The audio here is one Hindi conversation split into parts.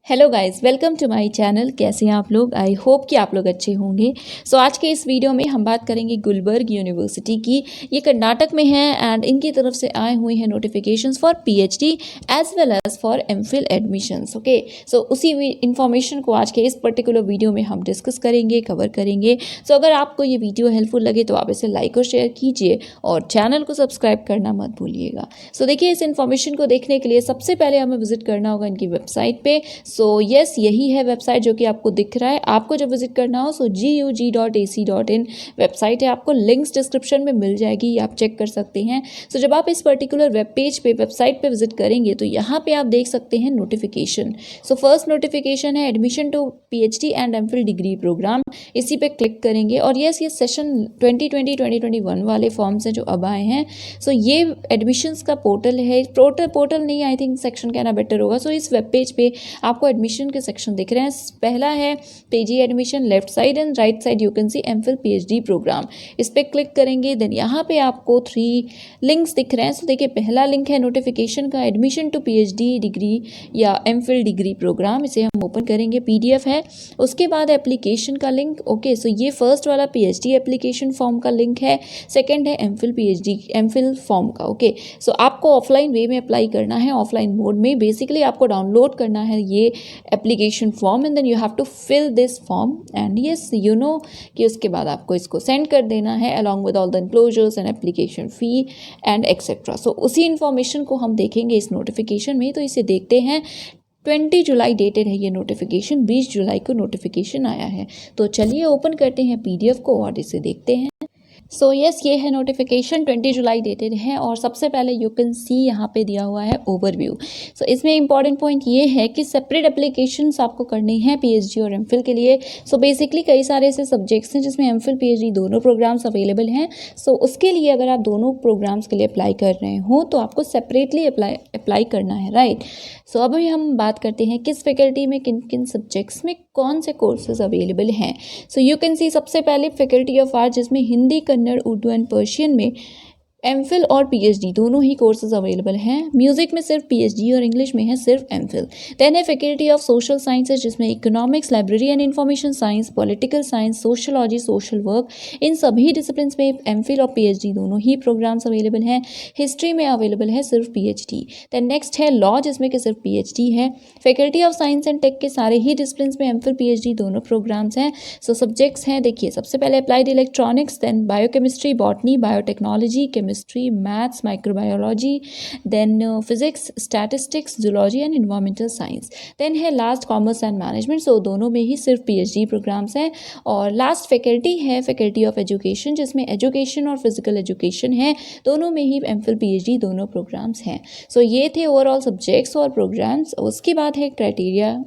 Hello guys, welcome to my channel. कैसे हैं आप लोग? आई होप कि आप लोग अच्छे होंगे। सो आज के इस वीडियो में हम बात करेंगे गुलबर्ग यूनिवर्सिटी की। ये कर्नाटक में है एंड इनकी तरफ से आए हुए हैं notifications for PhD as well as for MPhil admissions. Okay, so उसी इन्फॉर्मेशन को आज के इस पर्टिकुलर वीडियो में हम डिस्कस करेंगे, कवर करेंगे। सो अगर आपको ये वीडियो हेल्पफुल लगे तो आप इसे लाइक और शेयर कीजिए और चैनल को सब्सक्राइब करना मत भूलिएगा। सो देखिए, इस इन्फॉर्मेशन को देखने के लिए सबसे पहले हमें विजिट करना होगा इनकी वेबसाइट पे। सो यस, यही है वेबसाइट जो कि आपको दिख रहा है। आपको जब विजिट करना हो gug.ac.in वेबसाइट है, आपको लिंक्स डिस्क्रिप्शन में मिल जाएगी, आप चेक कर सकते हैं। सो जब आप इस पर्टिकुलर वेब पेज पे वेबसाइट पे विजिट करेंगे तो यहाँ पे आप देख सकते हैं नोटिफिकेशन। सो फर्स्ट नोटिफिकेशन है admission to PhD and MPhil degree program. इसी पे क्लिक करेंगे और यस, ये सेशन 2020-2021 वाले फॉर्म्स हैं जो अब आए हैं। सो ये एडमिशन्स का पोर्टल है, पोर्टल नहीं, आई थिंक सेक्शन कहना बेटर होगा। सो इस वेब पेज पे आपको एडमिशन के सेक्शन दिख रहे हैं। पहला है PG admission, left side and right side you can see MPhil PhD program. इस पे क्लिक करेंगे, देन यहाँ पे आपको 3 लिंक्स दिख रहे हैं। सो देखिए, पहला लिंक है नोटिफिकेशन का, एडमिशन टू पीएचडी डिग्री या एमफिल डिग्री प्रोग्राम। इसे हम ओपन करेंगे, पीडीएफ है। उसके बाद एप्लीकेशन का लिंक। ओके, सो ये फर्स्ट वाला पीएचडी एप्लीकेशन फॉर्म का लिंक है, सेकेंड है एमफिल पीएचडी एमफिल फॉर्म का। ओके, सो आपको ऑफलाइन वे में अप्लाई करना है, ऑफलाइन मोड में। बेसिकली आपको डाउनलोड करना है ये application form and then you have to fill this form and yes you know कि उसके बाद आपको इसको सेंड कर देना है along with all the enclosures and application fee and etcetera. So उसी इन्फॉर्मेशन को हम देखेंगे इस नोटिफिकेशन में। तो इसे देखते हैं। 20 जुलाई डेटेड है ये नोटिफिकेशन, 20 जुलाई को नोटिफिकेशन आया है। तो चलिए ओपन करते हैं पीडीएफ को और इसे देखते हैं। सो यस, ये है नोटिफिकेशन, 20 जुलाई डेटेड है। और सबसे पहले यू कैन सी यहाँ पे दिया हुआ है ओवरव्यू। सो इसमें इंपॉर्टेंट पॉइंट ये है कि सेपरेट एप्लीकेशंस आपको करनी है पीएचडी और एमफिल के लिए। सो बेसिकली कई सारे ऐसे सब्जेक्ट्स हैं जिसमें एमफिल पीएचडी दोनों प्रोग्राम्स अवेलेबल हैं। सो उसके लिए अगर आप दोनों प्रोग्राम्स के लिए अप्लाई कर रहे हो तो आपको सेपरेटली अप्लाई करना है, राइट। सो अभी हम बात करते हैं किस फैकल्टी में किन किन सब्जेक्ट्स में कौन से कोर्सेज अवेलेबल हैं। सो यू कैन सी सबसे पहले फैकल्टी ऑफ आर्ट, जिसमें हिंदी, कन्नड़, उर्दू एंड पर्शियन में एमफिल और पीएचडी दोनों ही कोर्सेज अवेलेबल हैं। म्यूजिक में सिर्फ पीएचडी और इंग्लिश में है सिर्फ एमफिल। देन है फैकल्टी ऑफ सोशल साइंसेज, जिसमें economics, library and information science, political science, sociology, social work, इन सभी डिसिप्लिन में एमफिल और पीएचडी दोनों ही प्रोग्राम्स अवेलेबल हैं। हिस्ट्री में अवेलेबल है सिर्फ पीएचडी। देन नेक्स्ट है लॉ, जिसमें कि सिर्फ पीएचडी है। Faculty of science and tech के सारे ही डिसिप्लिन में एमफिल पीएचडी दोनों प्रोग्राम्स हैं। सो सब्जेक्ट्स हैं, देखिए, सबसे पहले applied electronics, then biochemistry, botany, biotechnology, chemistry, maths, microbiology, then physics, statistics, zoology and environmental science. Then है last commerce and management. So दोनों में ही सिर्फ पीएचडी प्रोग्राम्स हैं। और लास्ट फैकल्टी है फैकल्टी ऑफ एजुकेशन, जिसमें एजुकेशन और फिजिकल एजुकेशन है, दोनों में ही एमफिल पीएचडी दोनों प्रोग्राम्स हैं। सो ये थे ओवरऑल सब्जेक्ट्स और प्रोग्राम्स। उसके बाद है criteria,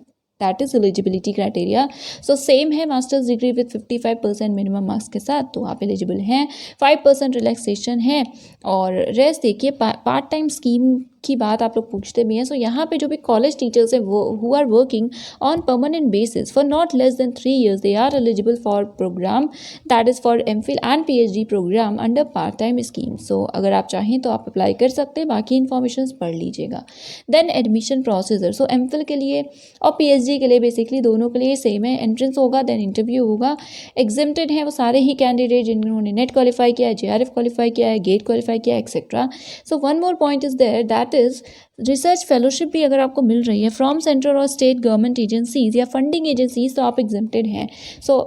that is eligibility criteria. So same है masters degree with 55% minimum marks के साथ तो आप एलिजिबल हैं। 5% रिलैक्सेशन है और रेस्ट देखिए, पार्ट टाइम स्कीम की बात आप लोग पूछते भी हैं। सो यहाँ पे जो भी कॉलेज टीचर्स हैं वो who are working on permanent basis for not less than 3 years they are eligible for programme that is for MPhil and PhD programme under part time scheme. So अगर आप चाहें तो आप अप्लाई कर सकते हैं, बाकी इन्फॉर्मेशन पढ़ लीजिएगा। देन एडमिशन प्रोसीजर, सो एमफिल के लिए और पीएचडी के लिए बेसिकली दोनों के लिए सेम है। एंट्रेंस होगा, देन इंटरव्यू होगा। एग्जेम्प्टेड है वो सारे ही कैंडिडेट जिन्होंने नेट क्वालिफाई किया है, जेआरएफ क्वालिफाई किया है, गेट क्वालिफाई किया है, etcetera. So one more point is there, that is research fellowship भी अगर आपको मिल रही है फ्रॉम सेंट्रल और स्टेट गवर्नमेंट एजेंसीज या फंडिंग एजेंसीज तो आप एग्जेम्प्टेड हैं। सो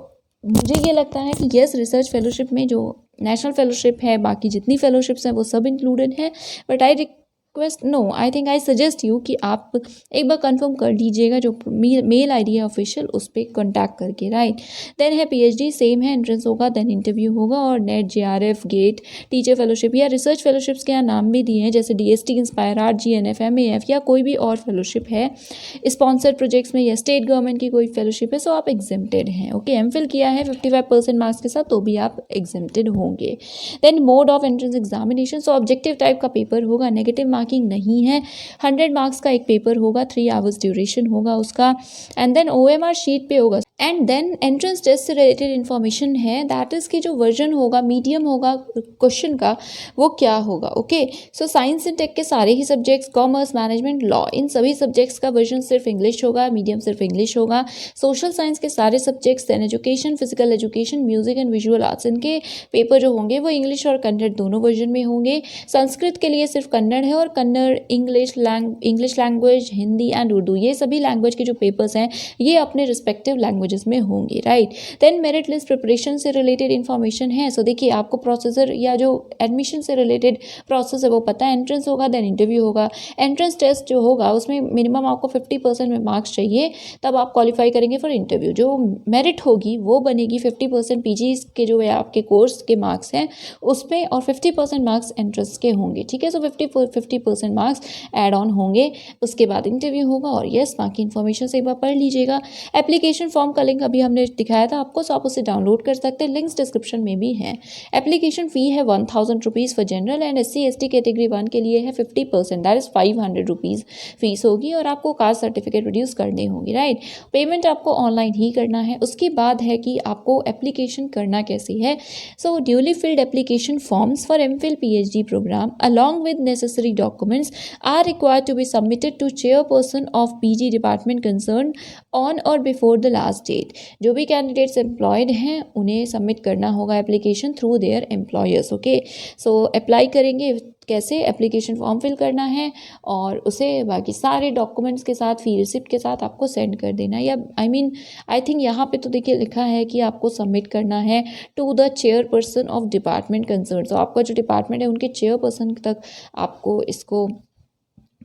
मुझे ये लगता है कि यस, रिसर्च फेलोशिप में जो नेशनल फेलोशिप है, बाकी जितनी फेलोशिप्स हैं वो सब इंक्लूडेड हैं। But I think I suggest you कि आप एक बार कंफर्म कर लीजिएगा, जो मेल आईडी है ऑफिशियल उस पर कॉन्टैक्ट करके, राइट। देन है पीएचडी, सेम है, एंट्रेंस होगा, देन इंटरव्यू होगा और NET, JRF, GATE, teacher fellowship या रिसर्च फेलोशिप्स के यहाँ नाम भी दिए हैं, जैसे DST, inspire art, GNF, MAF या कोई भी और फेलोशिप है स्पॉन्सर्ड प्रोजेक्ट्स में या स्टेट गवर्नमेंट की कोई फेलोशिप है, सो आप एग्जेम्प्टेड हैं। ओके, एमफिल किया है 55% मार्क्स के साथ तो भी आप एग्जेम्प्टेड होंगे। Then mode of entrance examination, so objective type का पेपर होगा, नेगेटिव मार्किंग नहीं है। 100 मार्क्स का एक पेपर होगा, 3 hours ड्यूरेशन होगा उसका। एंड देन ओएमआर शीट पे होगा एंड देन एंट्रेंस टेस्ट से रिलेटेड इन्फॉर्मेशन है, दैट इज़ कि जो वर्जन होगा, मीडियम होगा क्वेश्चन का, वो क्या होगा। Okay, so science and tech के सारे ही सब्जेक्ट्स, कॉमर्स, मैनेजमेंट, लॉ, इन सभी सब्जेक्ट्स का वर्जन सिर्फ इंग्लिश होगा, मीडियम सिर्फ इंग्लिश होगा। सोशल साइंस के सारे subjects, then education, physical education, music and visual arts, इनके पेपर जो होंगे वो इंग्लिश और कन्नड़ दोनों वर्जन में होंगे। संस्कृत के लिए सिर्फ कन्नड़ है, और Kannada, English language, Hindi and Urdu, ये सभी लैंग्वेज के जो पेपर्स हैं ये अपने रिस्पेक्टिव लैंग्वेजेस में होंगे, right. Then merit list preparation से रिलेटेड इन्फॉर्मेशन है। सो देखिए, आपको प्रोसेसर या जो एडमिशन से रिलेटेड प्रोसेस है वो पता है। एंट्रेंस होगा, देन इंटरव्यू होगा। एंट्रेंस टेस्ट जो होगा उसमें मिनिमम आपको 50% में मार्क्स चाहिए, तब आप क्वालिफाई करेंगे फॉर इंटरव्यू। जो मेरिट होगी वो बनेगी 50% पीजी के जो है आपके कोर्स के मार्क्स हैं उसमें, और 50% मार्क्स एंट्रेंस के होंगे, ठीक है। सो 50% मार्क्स ऐड ऑन होंगे, उसके बाद इंटरव्यू होगा। और यस, बाकी इन्फॉर्मेशन से एक बार पढ़ लीजिएगा। एप्लीकेशन फॉर्म का लिंक अभी हमने दिखाया था आपको, सो आप उसे डाउनलोड कर सकते हैं, लिंक्स डिस्क्रिप्शन में भी हैं। एप्लीकेशन फ़ी है 1000 rupees for general, and SC/ST category 1 के लिए है 50%, दैट इज़ 500 रुपीज़ फीस होगी, और आपको कास्ट सर्टिफिकेट प्रोड्यूस करने होंगे, राइट। पेमेंट आपको ऑनलाइन ही करना है। उसके बाद है कि आपको एप्लीकेशन करना कैसे है। So duly filled application forms for MPhil PhD programme along with necessary documents are required to be submitted to chairperson of PG department concern on or before the last date. जो भी कैंडिडेट्स एम्प्लॉयड हैं उन्हें सबमिट करना होगा application through their employers. Okay, so apply करेंगे कैसे, एप्लीकेशन फॉर्म फिल करना है और उसे बाकी सारे डॉक्यूमेंट्स के साथ, फी रिसिप्ट के साथ आपको सेंड कर देना है। या आई थिंक यहाँ पे तो देखिए लिखा है कि आपको सबमिट करना है to the chairperson of department concern. तो आपका जो डिपार्टमेंट है उनके चेयरपर्सन तक आपको इसको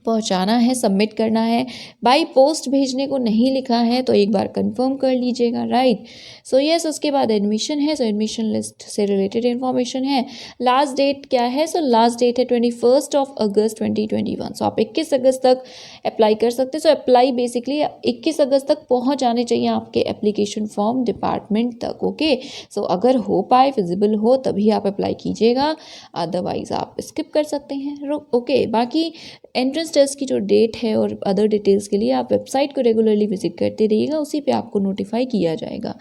पहुंचाना है, सबमिट करना है। बाई पोस्ट भेजने को नहीं लिखा है, तो एक बार कंफर्म कर लीजिएगा, राइट। सो यस, उसके बाद एडमिशन है। सो एडमिशन लिस्ट से रिलेटेड इन्फॉर्मेशन है। लास्ट डेट क्या है, सो लास्ट डेट है 21 अगस्त 2021। सो आप 21 अगस्त तक अप्लाई कर सकते हैं। सो अप्लाई बेसिकली 21 अगस्त तक पहुंच जाने चाहिए आपके एप्लीकेशन फॉर्म डिपार्टमेंट तक। ओके, सो अगर हो पाए, फिजिबल हो, तभी आप अप्लाई कीजिएगा, अदरवाइज आप स्किप कर सकते हैं। ओके, बाकी एंट्रेंस टेस्ट की जो डेट है और अदर डिटेल्स के लिए आप वेबसाइट को रेगुलरली विजिट करते रहिएगा, उसी पे आपको नोटिफाई किया जाएगा।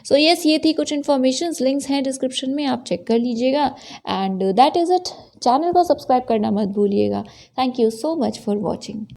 सो यस, ये थी कुछ इन्फॉर्मेशन, लिंक्स हैं डिस्क्रिप्शन में, आप चेक कर लीजिएगा। And that is it. Channel को सब्सक्राइब करना मत भूलिएगा। Thank you so much for watching.